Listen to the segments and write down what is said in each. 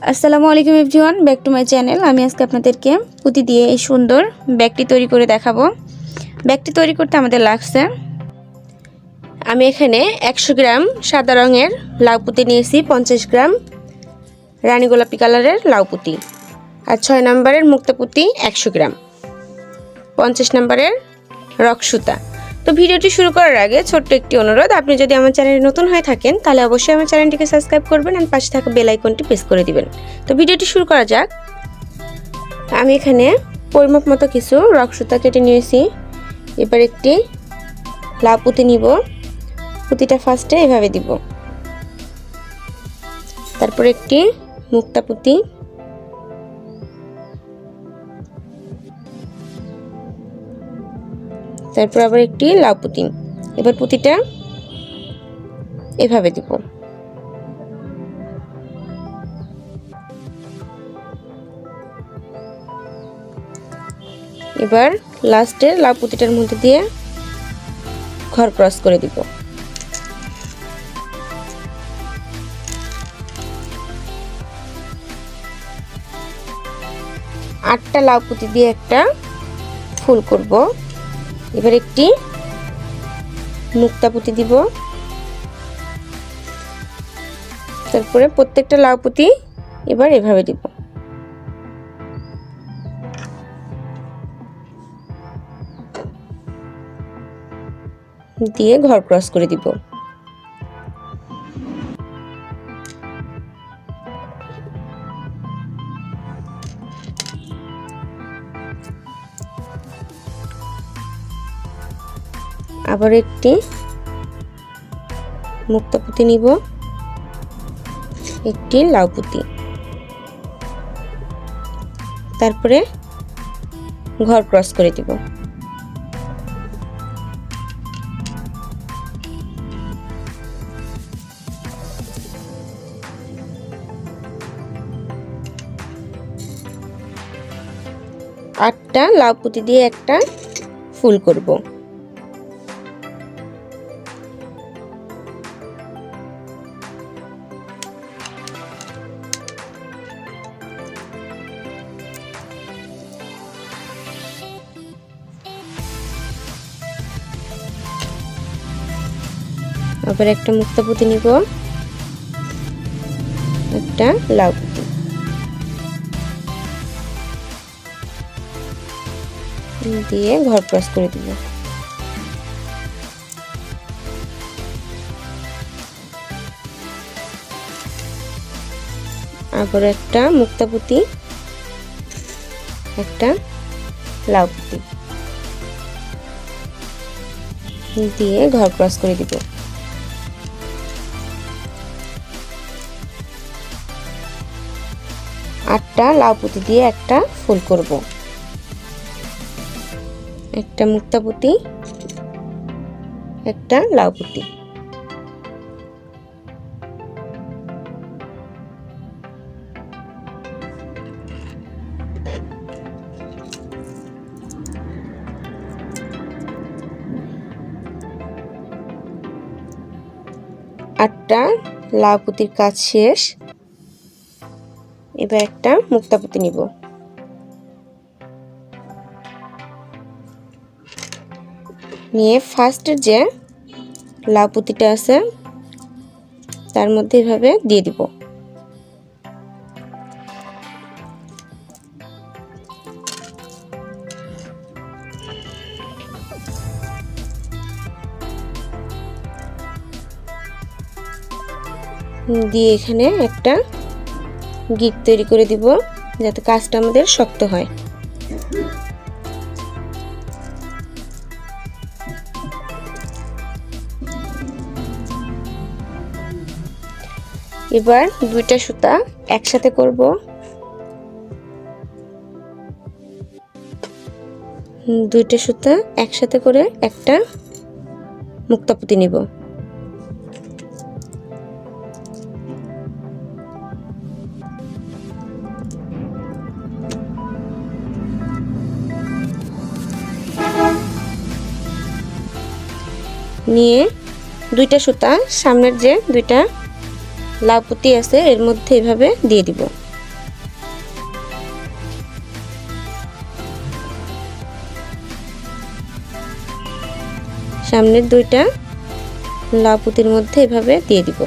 আসসালামু আলাইকুম everyone, back to my channel. আমি আজকে আপনাদেরকে পুঁতি দিয়ে এই সুন্দর ব্যাগটি তৈরি করে দেখাবো। ব্যাগটি তৈরি করতে আমাদের লাগছে, আমি এখানে 100 গ্রাম সাদা রঙের লাউ পুঁতি নিয়েছি, 50 গ্রাম রানী গোলাপি কালারের লাউ পুঁতি, আর 6 নম্বরের মুক্তা পুঁতি 100 গ্রাম, 50 নম্বরের রক সুতা। তো ভিডিওটি শুরু করার আগে ছোট্ট একটি অনুরোধ, আপনি যদি আমার চ্যানেলে নতুন হয়ে থাকেন তাহলে অবশ্যই আমার চ্যানেলটিকে সাবস্ক্রাইব করবেন আর পাশে থাকা বেল আইকনটি প্রেস করে দিবেন। তো ভিডিওটি শুরু করা যাক। আমি এখানে পরিমাপ মতো কিছু রক সুতা কেটে নিয়েছি। এবার একটি লাউ পুঁতি নিব, পুঁতিটা ফার্স্টে এভাবে দিব, তারপর একটি মুক্তা পুঁতি, তারপর আবার একটি লাউ পুঁতি। এবার পুঁতিটা এভাবে দিব, এবার লাস্টের লাউ পুঁতিটার মধ্যে দিয়ে ঘর ক্রস করে দিব। আটটা লাউ পুঁতি দিয়ে একটা ফুল করব। এবার একটি মুক্তা পুঁতি দিব, তারপরে প্রত্যেকটা লাউ পুঁতি এবার এভাবে দিব, দিয়ে ঘর ক্রস করে দিব। আবার একটি মুক্তা পুঁতি নিব, একটি লাউ পুঁতি, তারপরে ঘর ক্রস করে দিব। আটটা লাউ পুঁতি দিয়ে একটা ফুল করব। আবার একটা মুক্তা পুঁতি নিব, একটা লাউ পুঁতি, দিয়ে ঘর ক্রস করে দিব। আবার একটা মুক্তা পুঁতি, একটা লাউ পুঁতি, দিয়ে ঘর ক্রস করে দিব। আটটা লাউ পুঁতি দিয়ে একটা ফুল করব। একটা মুক্তা পুঁতি, একটা লাউ পুঁতি, আটটা লাউ পুঁতির কাজ শেষ। এবার একটা মুক্তা পুঁতি নিব, নিয়ে ফার্স্টের যে লাউ পুঁতিটা আছে তার মধ্যে এভাবে দিয়ে দিব। দিয়ে এখানে একটা গিট তৈরি করে দিব যাতে কাজটা আমাদের শক্ত হয়। এবার দুইটা সুতা একসাথে করব, দুইটা সুতা একসাথে করে একটা মুক্তা পুঁতি নিব। নিয়ে দুইটা সুতা সামনের যে দুইটা লাউ পুঁতি আছে এর মধ্যে এভাবে দিয়ে দিব। সামনের দুইটা লাউ পুঁতির মধ্যে এভাবে দিয়ে দিব।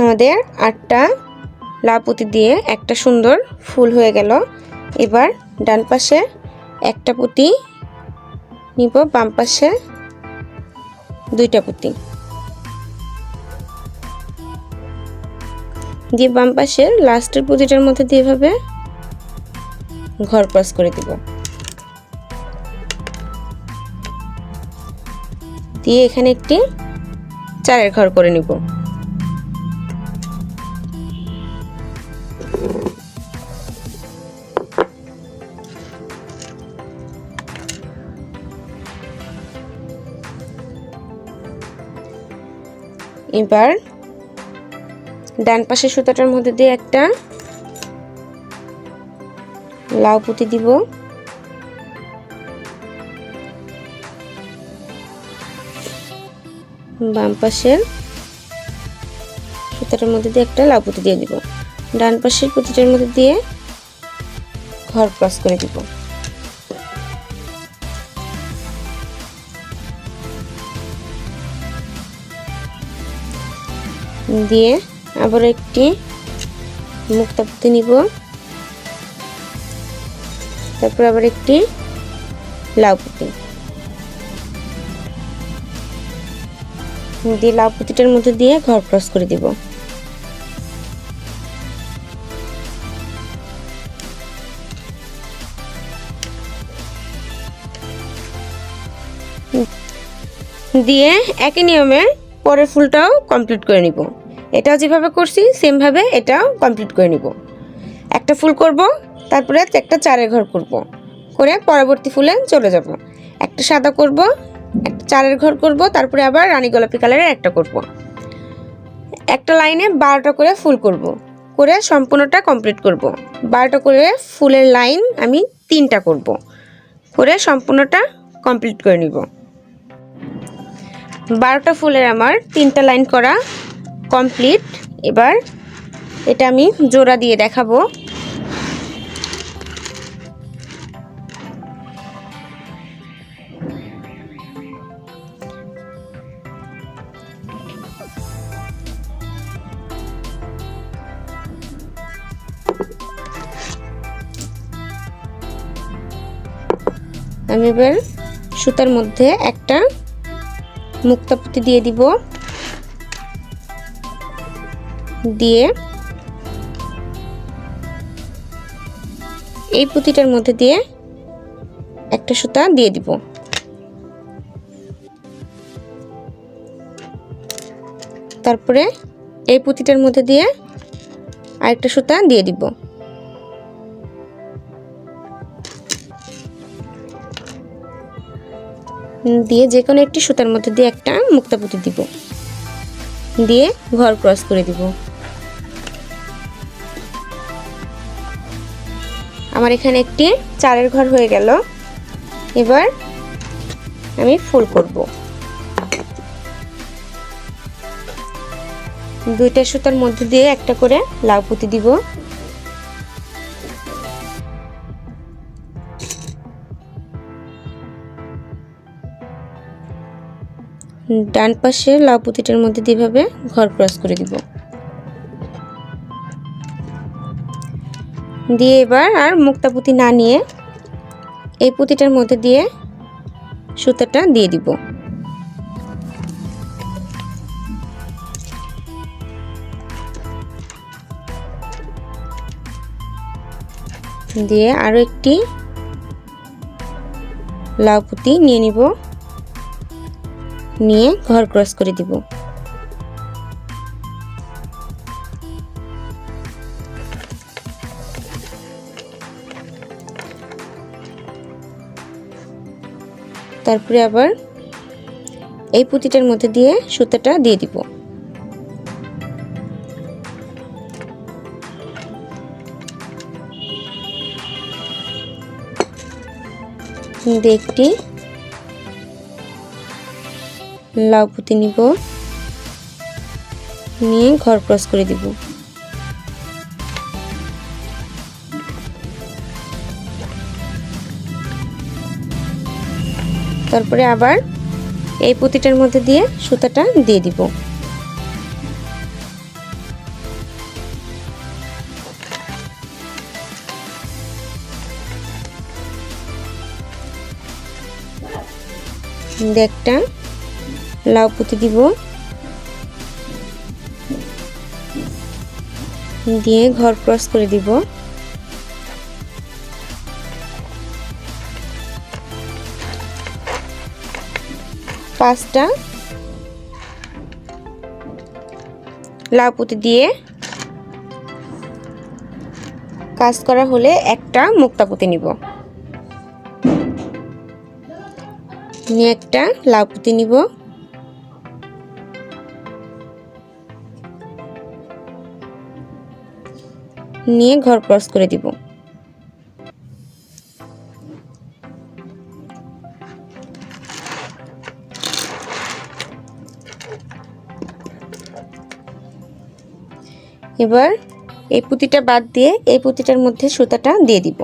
আমাদের 8টা লাউ পুঁতি দিয়ে একটা সুন্দর ফুল হয়ে গেল। এবার ডান পাশে একটা পুঁতি নিব, বাম পাশে 2টা পুঁতি দিয়ে বাম পাশের লাস্টের পুঁতিটার মধ্যে দিয়ে এভাবে ঘর ক্রস করে দিব। দিয়ে এখানে একটি 4-এর ঘর করে নিব। এবার ডান পাশের সুতাটার মধ্যে দিয়ে একটা লাউ পুঁতি দিব, বাম পাশের সুতাটার মধ্যে দিয়ে একটা লাউ পুঁতি দিয়ে দিব, ডান পাশের পুঁতিটার মধ্যে দিয়ে ঘর ক্রস করে দিব। দিয়ে আবার একটি মুক্তা পুঁতি নিব, তারপর আবার একটি লাউ পুঁতি দিয়ে লাউ পুঁতিটার মধ্যে দিয়ে ঘর ক্রস করে দিব। দিয়ে একই নিয়মে পরের ফুলটাও কমপ্লিট করে নিব। এটাও যেভাবে করছি সেম ভাবে এটাও কমপ্লিট করে নিব। একটা ফুল করব, তারপরে একটা 4-এর ঘর করব, করে পরবর্তী ফুলে চলে যাব। একটা সাদা করব, একটা 4-এর ঘর করব, তারপরে আবার রানী গোলাপি কালারের একটা করব। একটা লাইনে 12টা করে ফুল করব, করে সম্পূর্ণটা কমপ্লিট করব। 12টা করে ফুলের লাইন আমি 3টা করব, করে সম্পূর্ণটা কমপ্লিট করে নিব। 12টা ফুলের আমার 3টা লাইন করা কমপ্লিট। এবার এটা আমি জোড়া দিয়ে দেখাবো। আমি এবার সুতার মধ্যে একটা মুক্তা পুঁতি দিয়ে দিব, দিয়ে এই পুঁতিটার মধ্যে দিয়ে একটা সুতা দিয়ে দিব। তারপরে এই পুঁতিটার মধ্যে দিয়ে আরেকটা সুতা দিয়ে দিব। দিয়ে যে কোনো একটি সুতার মধ্যে দিয়ে একটা মুক্তা পুঁতি দিব, দিয়ে ঘর ক্রস করে দিব। আমার এখানে একটি 4-এর ঘর হয়ে গেল। এবার আমি ফুল করব। 2টা সুতার মধ্যে দিয়ে একটা করে লাউ পুঁতি দিব, ডান পাশে লাউ পুঁতিটার মধ্যে দিয়ে এভাবে ঘর ক্রস করে দিব। দিয়ে এবার আর মুক্তা পুঁতি না নিয়ে এই পুঁতিটার মধ্যে দিয়ে সুতাটা দিয়ে দিব। দিয়ে আরো একটি লাউ পুঁতি নিয়ে নিব, নিয়ে ঘর ক্রস করে দিব। তারপরে আবার এই পুঁতিটার মধ্যে দিয়ে সুতাটা দিয়ে দিব। একটি লাউ পুঁতি নিব, নিয়ে ঘর ক্রস করে দিব। তারপরে আবার এই পুঁতিটার মধ্যে দিয়ে সুতাটা দিয়ে দিব। একটা লাউ পুঁতি দিব, দিয়ে ঘর ক্রস করে দিব। পাঁচটা লাউ পুঁতি দিয়ে কাজ করা হলে একটা মুক্তা পুঁতি নিব, নিয়ে একটা লাউ পুঁতি নিব, নিয়ে ঘর ক্রস করে দিব। এবার এই পুঁতিটা বাদ দিয়ে এই পুঁতিটার মধ্যে সুতাটা দিয়ে দিব।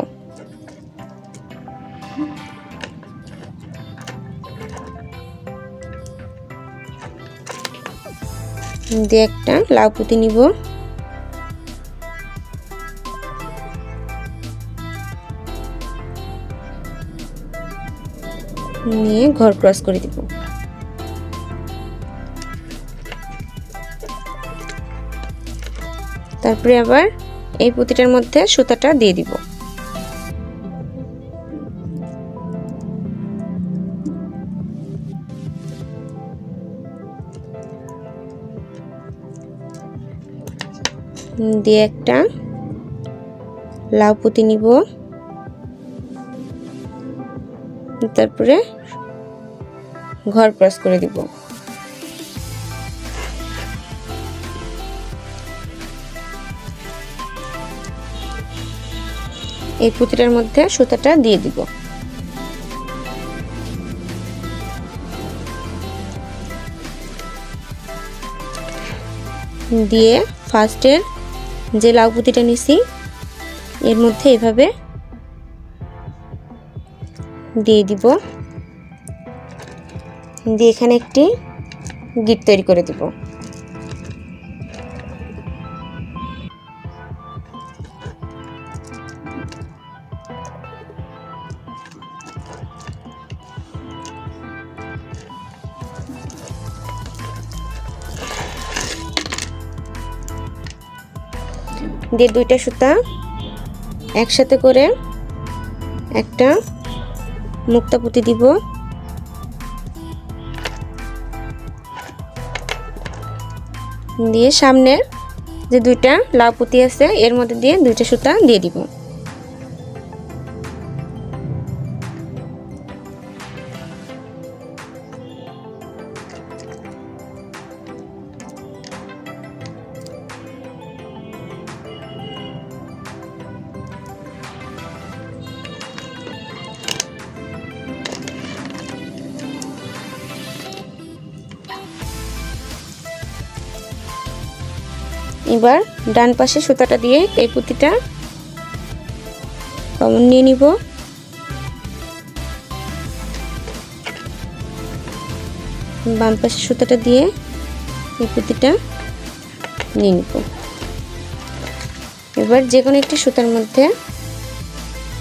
দিয়ে একটা লাউ পুঁতি নিব, নিয়ে ঘর ক্রস করে দিব। তারপরে আবার এই পুঁতিটার মধ্যে সুতাটা দিয়ে দিব। দিয়ে একটা লাউ পুঁতি নিব, তারপরে ঘর ক্রস করে দিব। এই পুঁতিটার মধ্যে সুতাটা দিয়ে দিব। দিয়ে ফার্স্টের যে লাউ পুঁতিটা নিছি এর মধ্যে এভাবে দিয়ে দিব, দিয়ে এখানে একটি গিট তৈরি করে দিব। দিয়ে দুইটা সুতা একসাথে করে একটা মুক্তা পুঁতি দিব, দিয়ে সামনের যে দুইটা লাউ পুঁতি আছে এর মধ্যে দিয়ে দুইটা সুতা দিয়ে দিব। এবার ডান পাশে সুতাটা দিয়ে এই পুঁতিটা কমন নিয়ে নিব, বাম পাশে সুতাটা দিয়ে এই পুঁতিটা নিয়ে নিব। এবার যে কোনো একটি সুতার মধ্যে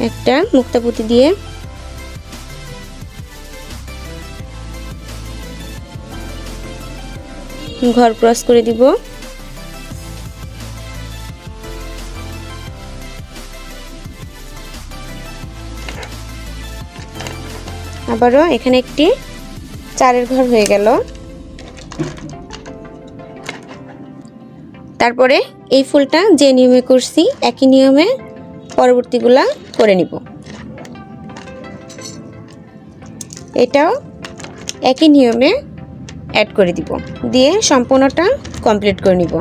একটা মুক্তা পুঁতি দিয়ে ঘর ক্রস করে দিব। আবারও এখানে একটি চারের ঘর হয়ে গেল। তারপরে এই ফুলটা যে নিয়মে করছি একই নিয়মে পরবর্তীগুলা করে নিব। এটাও একই নিয়মে অ্যাড করে দিব, দিয়ে সম্পূর্ণটা কমপ্লিট করে নিব।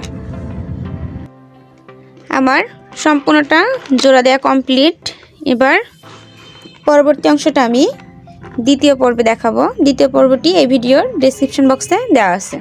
আমার সম্পূর্ণটা জোড়া দেওয়া কমপ্লিট। এবার পরবর্তী অংশটা আমি দ্বিতীয় পর্বে দেখাবো। দ্বিতীয় পর্বটি এই ভিডিওর ডেসক্রিপশন বক্সে দেওয়া আছে।